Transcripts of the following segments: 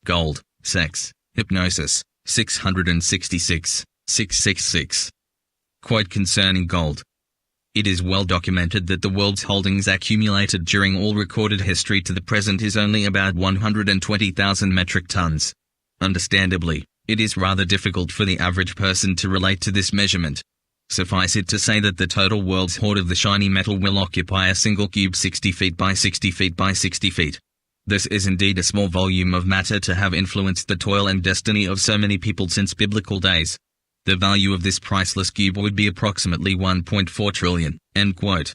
Gold, sex, hypnosis, 666, 666. Quote concerning gold. It is well documented that the world's holdings accumulated during all recorded history to the present is only about 120,000 metric tons. Understandably, it is rather difficult for the average person to relate to this measurement. Suffice it to say that the total world's hoard of the shiny metal will occupy a single cube 60 feet by 60 feet by 60 feet. This is indeed a small volume of matter to have influenced the toil and destiny of so many people since biblical days. The value of this priceless cube would be approximately 1.4 trillion, end quote.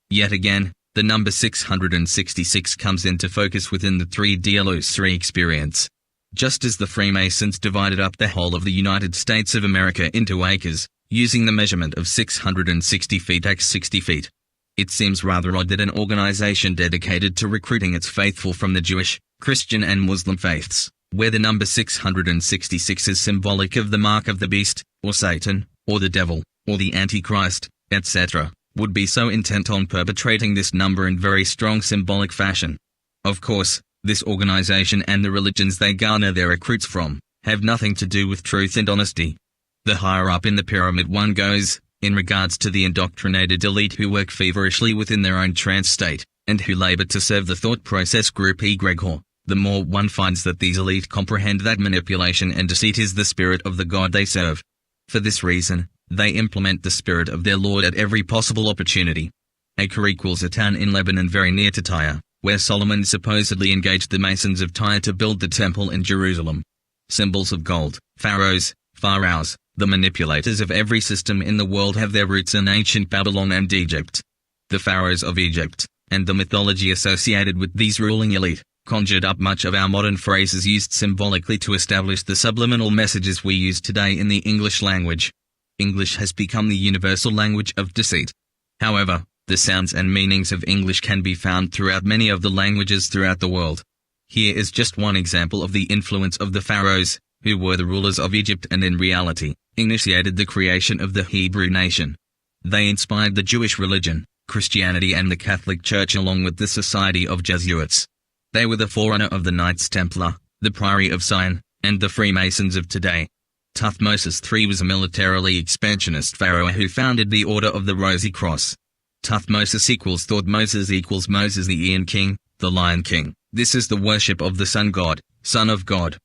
Yet again, the number 666 comes into focus within the 3D illusory experience. Just as the Freemasons divided up the whole of the United States of America into acres, using the measurement of 660 feet x 60 feet. It seems rather odd that an organization dedicated to recruiting its faithful from the Jewish, Christian and Muslim faiths, where the number 666 is symbolic of the mark of the beast, or Satan, or the devil, or the Antichrist, etc., would be so intent on perpetrating this number in very strong symbolic fashion. Of course, this organization and the religions they garner their recruits from, have nothing to do with truth and honesty. The higher up in the pyramid one goes, in regards to the indoctrinated elite who work feverishly within their own trance state, and who labor to serve the thought process group egregore, the more one finds that these elite comprehend that manipulation and deceit is the spirit of the God they serve. For this reason, they implement the spirit of their Lord at every possible opportunity. Acre equals a town in Lebanon very near to Tyre, where Solomon supposedly engaged the masons of Tyre to build the temple in Jerusalem. Symbols of gold, pharaohs, pharaohs, the manipulators of every system in the world have their roots in ancient Babylon and Egypt. The pharaohs of Egypt, and the mythology associated with these ruling elite, conjured up much of our modern phrases used symbolically to establish the subliminal messages we use today in the English language. English has become the universal language of deceit. However, the sounds and meanings of English can be found throughout many of the languages throughout the world. Here is just one example of the influence of the pharaohs, who were the rulers of Egypt and in reality, initiated the creation of the Hebrew nation. They inspired the Jewish religion, Christianity and the Catholic Church along with the Society of Jesuits. They were the forerunner of the Knights Templar, the Priory of Sion, and the Freemasons of today. Thutmose III was a militarily expansionist pharaoh who founded the Order of the Rosy Cross. Thutmose equals Thutmoses equals Moses the Iron King, the Lion King. This is the worship of the Sun God, Son of God.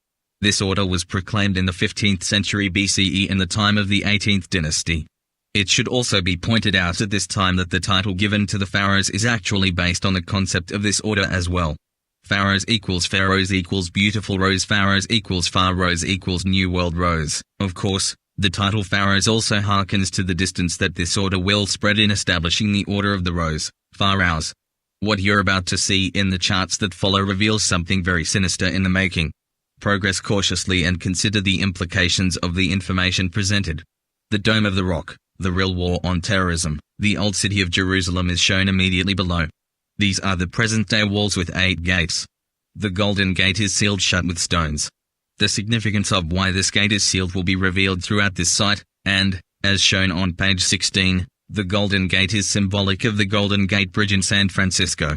This order was proclaimed in the 15th century BCE in the time of the 18th dynasty. It should also be pointed out at this time that the title given to the pharaohs is actually based on the concept of this order as well. Pharaohs equals beautiful rose, pharaohs equals far rose equals new world rose. Of course, the title pharaohs also harkens to the distance that this order will spread in establishing the order of the rose, pharaohs. What you're about to see in the charts that follow reveals something very sinister in the making. Progress cautiously and consider the implications of the information presented. The Dome of the Rock, the real war on terrorism, the old city of Jerusalem is shown immediately below. These are the present-day walls with 8 gates. The Golden Gate is sealed shut with stones. The significance of why this gate is sealed will be revealed throughout this site, and, as shown on page 16, the Golden Gate is symbolic of the Golden Gate Bridge in San Francisco.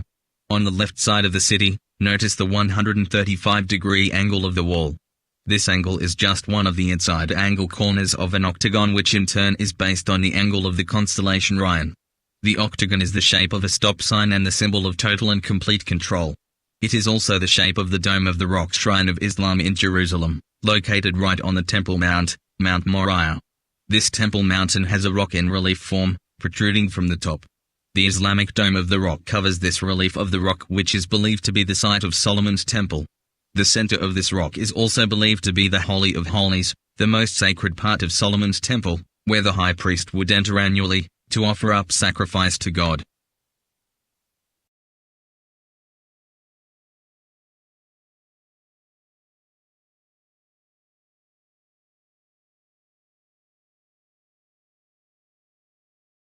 On the left side of the city, notice the 135-degree angle of the wall. This angle is just one of the inside angle corners of an octagon, which in turn is based on the angle of the constellation Orion. The octagon is the shape of a stop sign and the symbol of total and complete control. It is also the shape of the Dome of the Rock Shrine of Islam in Jerusalem, located right on the Temple Mount, Mount Moriah. This temple mountain has a rock in relief form, protruding from the top. The Islamic Dome of the Rock covers this relief of the rock, which is believed to be the site of Solomon's temple. The center of this rock is also believed to be the Holy of Holies, the most sacred part of Solomon's temple, where the high priest would enter annually, to offer up sacrifice to God.